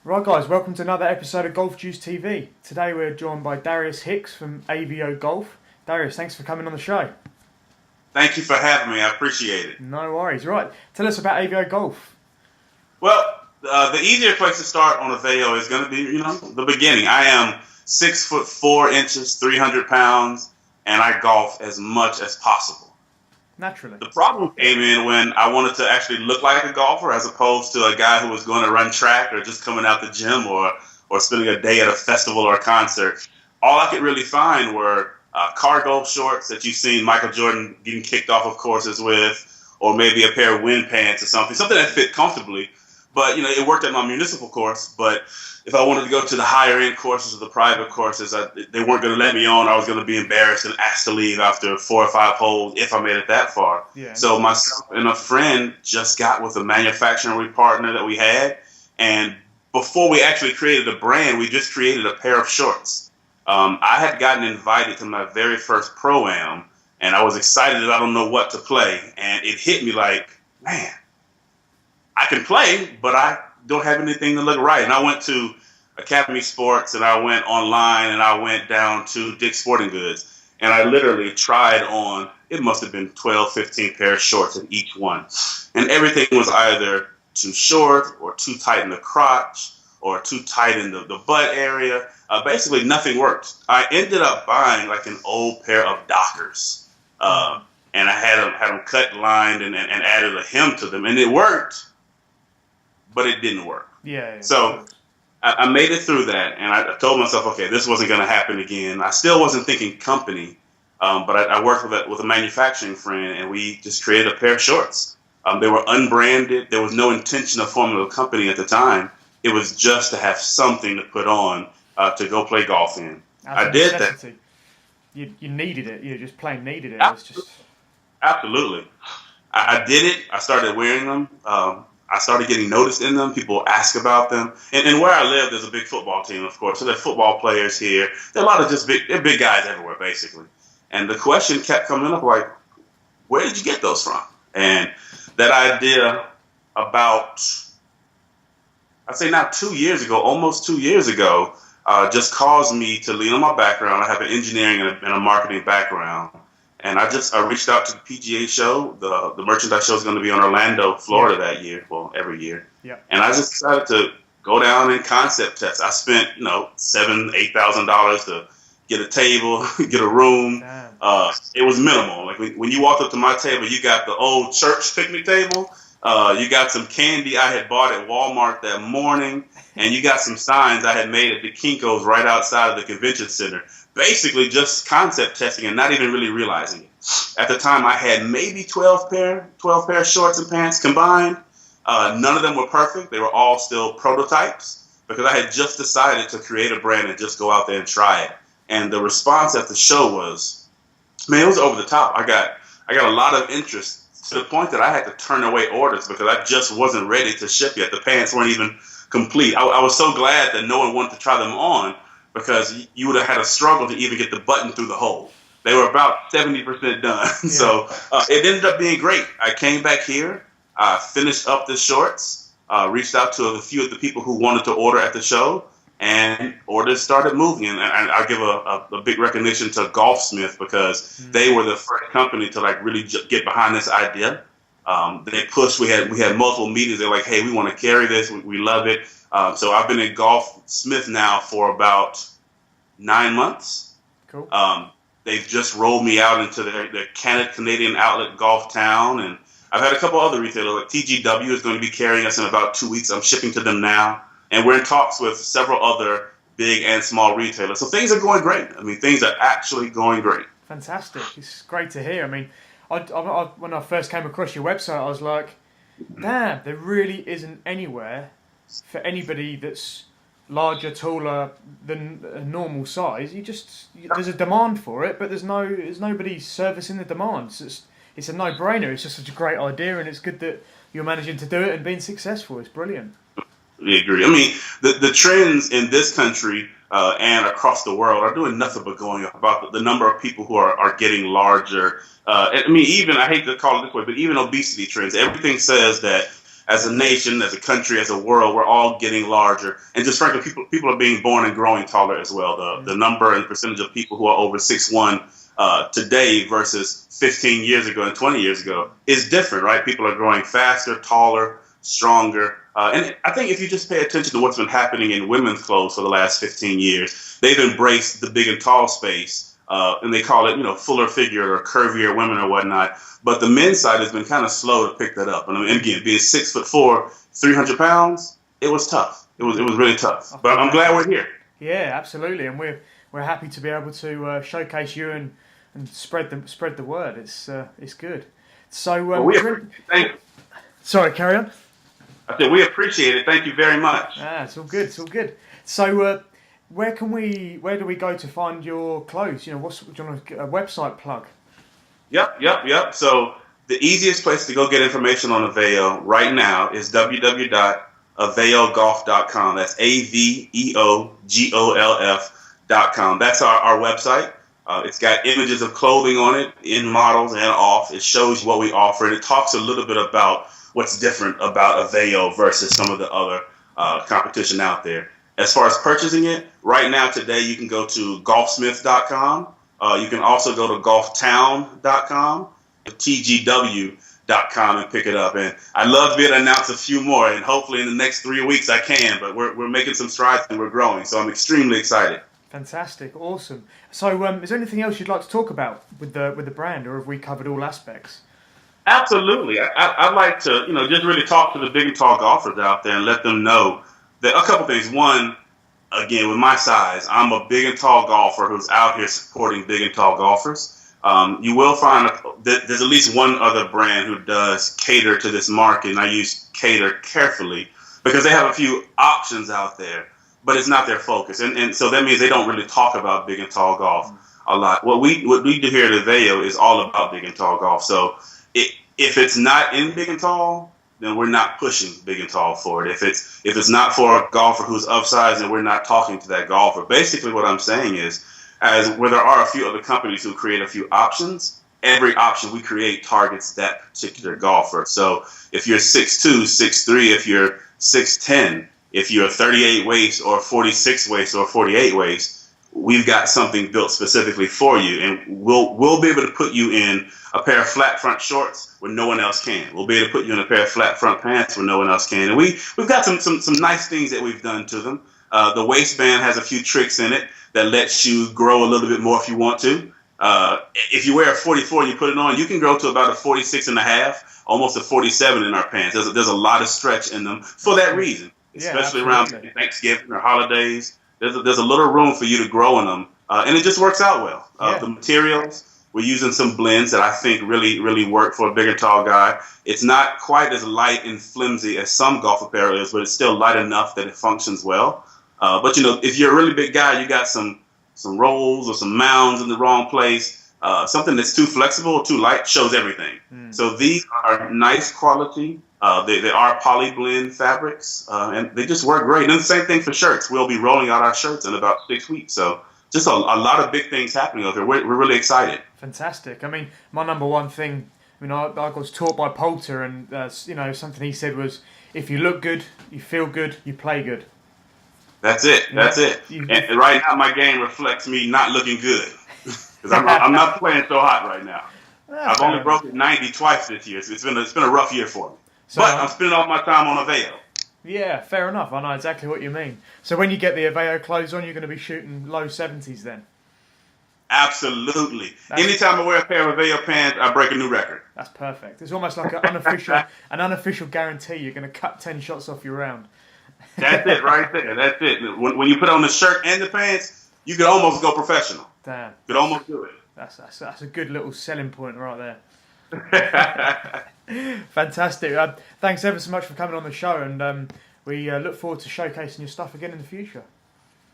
Right, guys, welcome to another episode of Golf Juice TV. Today we're joined by Darius Hicks from Aveo Golf. Darius, thanks for coming on the show. Thank you for having me. I appreciate it. No worries. Right, tell us about Aveo Golf. Well, the easier place to start on Aveo is going to be, the beginning. I am 6'4", 300 pounds, and I golf as much as possible. Naturally. The problem came in when I wanted to actually look like a golfer as opposed to a guy who was going to run track or just coming out the gym or spending a day at a festival or a concert. All I could really find were cargo shorts that you've seen Michael Jordan getting kicked off of courses with, or maybe a pair of wind pants or something that fit comfortably. But, it worked at my municipal course. But if I wanted to go to the higher end courses or the private courses, they weren't going to let me on. I was going to be embarrassed and asked to leave after 4 or 5 holes if I made it that far. Yeah. So myself and a friend just got with a manufacturing partner that we had. And before we actually created a brand, we just created a pair of shorts. I had gotten invited to my very first Pro-Am, and I was excited that I don't know what to play. And it hit me like, man, I can play, but I don't have anything to look right. And I went to Academy Sports, and I went online, and I went down to Dick's Sporting Goods. And I literally tried on, it must have been 12, 15 pair of shorts in each one. And everything was either too short or too tight in the crotch or too tight in the butt area. Basically, nothing worked. I ended up buying like an old pair of Dockers. And I had them cut, lined, and added a hem to them. And it worked, but it didn't work. Yeah. So I made it through that, and I told myself, okay, this wasn't going to happen again. I still wasn't thinking company, but I worked with a manufacturing friend, and we just created a pair of shorts. They were unbranded. There was no intention of forming a company at the time. It was just to have something to put on to go play golf in. I did that. You needed it. You just plain needed it. Absolutely. I did it. I started wearing them. I started getting noticed in them. People ask about them. And where I live, there's a big football team, of course. So there are football players here. There are a lot of just they're big guys everywhere, basically. And the question kept coming up, like, where did you get those from? And that idea about, I'd say now 2 years ago, almost 2 years ago, just caused me to lean on my background. I have an engineering and a marketing background. And I reached out to the PGA show. The merchandise show is going to be in Orlando, Florida that year. Well, every year. Yeah. And I just decided to go down and concept test. I spent, $7,000-8,000 to get a table, get a room. It was minimal. Like when you walked up to my table, you got the old church picnic table. You got some candy I had bought at Walmart that morning, and you got some signs I had made at the Kinko's right outside of the convention center. Basically just concept testing and not even really realizing it. At the time, I had maybe 12 pair of shorts and pants combined. None of them were perfect. They were all still prototypes because I had just decided to create a brand and just go out there and try it. And the response at the show was, man, it was over the top. I got a lot of interest to the point that I had to turn away orders because I just wasn't ready to ship yet. The pants weren't even complete. I was so glad that no one wanted to try them on, because you would have had a struggle to even get the button through the hole. They were about 70% done. Yeah. So it ended up being great. I came back here, finished up the shorts, reached out to a few of the people who wanted to order at the show, and orders started moving. And I give a big recognition to Golfsmith because they were the first company to really get behind this idea. They pushed. We had multiple meetings. They're like, hey, we want to carry this. We love it. So I've been in Golfsmith now for about 9 months. Cool. They've just rolled me out into their Canadian outlet, Golf Town, and I've had a couple other retailers. Like TGW is going to be carrying us in about 2 weeks. I'm shipping to them now, and we're in talks with several other big and small retailers. So things are going great. I mean, things are actually going great. Fantastic. It's great to hear. I mean, when I first came across your website, I was like, damn, there really isn't anywhere for anybody that's larger, taller than a normal size. There's a demand for it, but there's nobody servicing the demand. It's a no-brainer. It's just such a great idea, and it's good that you're managing to do it and being successful. It's brilliant. I agree. I mean, the trends in this country and across the world are doing nothing but going up about the number of people who are getting larger. I mean, even, I hate to call it this way, but even obesity trends. Everything says that as a nation, as a country, as a world, we're all getting larger. And just frankly, people are being born and growing taller as well. The number and percentage of people who are over 6'1" today versus 15 years ago and 20 years ago is different, right? People are growing faster, taller, stronger. And I think if you just pay attention to what's been happening in women's clothes for the last 15 years, they've embraced the big and tall space, and they call it, fuller figure or curvier women or whatnot. But the men's side has been kind of slow to pick that up. And again, being 6'4", 300 pounds, it was tough. It was really tough. But I'm glad we're here. Yeah, absolutely, and we're happy to be able to showcase you and spread the word. It's good. So sorry, carry on. I said we appreciate it. Thank you very much. It's all good. It's all good. So where do we go to find your clothes? Do you want a website plug? Yep. So the easiest place to go get information on Aveo right now is www.aveogolf.com. That's AVEOGOLF.com. That's our website. It's got images of clothing on it, in models and off. It shows what we offer, and it talks a little bit about what's different about Aveo versus some of the other competition out there. As far as purchasing it, right now today you can go to golfsmith.com. You can also go to golftown.com, tgw.com, and pick it up. And I'd love to be able to announce a few more, and hopefully in the next 3 weeks I can. But we're making some strides and we're growing, so I'm extremely excited. Fantastic, awesome. So, is there anything else you'd like to talk about with the brand, or have we covered all aspects? Absolutely. I'd like to, just really talk to the big and tall golfers out there and let them know that a couple things. One, again, with my size, I'm a big and tall golfer who's out here supporting big and tall golfers. You will find there's at least one other brand who does cater to this market, and I use cater carefully because they have a few options out there, but it's not their focus. And so that means they don't really talk about big and tall golf a lot. What we do here at Aveo is all about big and tall golf. So if it's not in big and tall, then we're not pushing big and tall for it. If it's not for a golfer who's upsized, then we're not talking to that golfer. Basically, what I'm saying is, where there are a few other companies who create a few options, every option we create targets that particular golfer. So if you're 6'2", 6'3", if you're 6'10", if you're 38 waist or 46 waist or 48 waist, we've got something built specifically for you, and we'll be able to put you in a pair of flat front shorts where no one else can. We'll be able to put you in a pair of flat front pants where no one else can. And we've got some nice things that we've done to them. The waistband has a few tricks in it that lets you grow a little bit more if you want to. If you wear a 44 and you put it on, you can grow to about a 46 and a half, almost a 47 in our pants. There's a lot of stretch in them for that reason, especially around Thanksgiving or holidays. There's a little room for you to grow in them, and it just works out well. The materials, we're using some blends that I think really work for a big and tall guy. It's not quite as light and flimsy as some golf apparel is, but it's still light enough that it functions well. But if you're a really big guy, you got some rolls or some mounds in the wrong place. Something that's too flexible or too light shows everything. So these are nice quality. They are poly blend fabrics, and they just work great. And the same thing for shirts. We'll be rolling out our shirts in about 6 weeks. So just a lot of big things happening over there. We're really excited. Fantastic. I mean, my number one thing, I was taught by Poulter, and something he said was, if you look good, you feel good, you play good. That's it. That's it. And right now, my game reflects me not looking good because I'm not playing so hot right now. I've only broken 90 twice this year. So it's been a rough year for me. So, but I'm spending all my time on Aveo. Yeah, fair enough. I know exactly what you mean. So when you get the Aveo clothes on, you're going to be shooting low 70s then? Absolutely. Anytime I wear a pair of Aveo pants, I break a new record. That's perfect. It's almost like an unofficial guarantee you're going to cut 10 shots off your round. That's it right there. That's it. When you put on the shirt and the pants, you could almost go professional. Damn. You could almost do it. That's a good little selling point right there. Fantastic. Thanks ever so much for coming on the show, and we look forward to showcasing your stuff again in the future.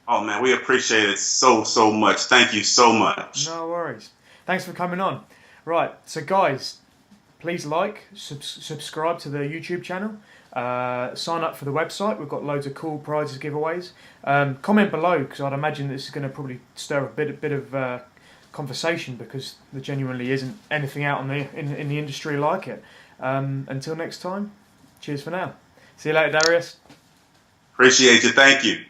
Oh man, we appreciate it so much. Thank you so much. No worries. Thanks for coming on. Right, so guys, please subscribe to the YouTube channel. Sign up for the website. We've got loads of cool prizes giveaways. Comment below, because I'd imagine this is going to probably stir a bit of conversation, because there genuinely isn't anything out in the industry like it. Until next time, Cheers for now. See you later, Darius. Appreciate you. Thank you.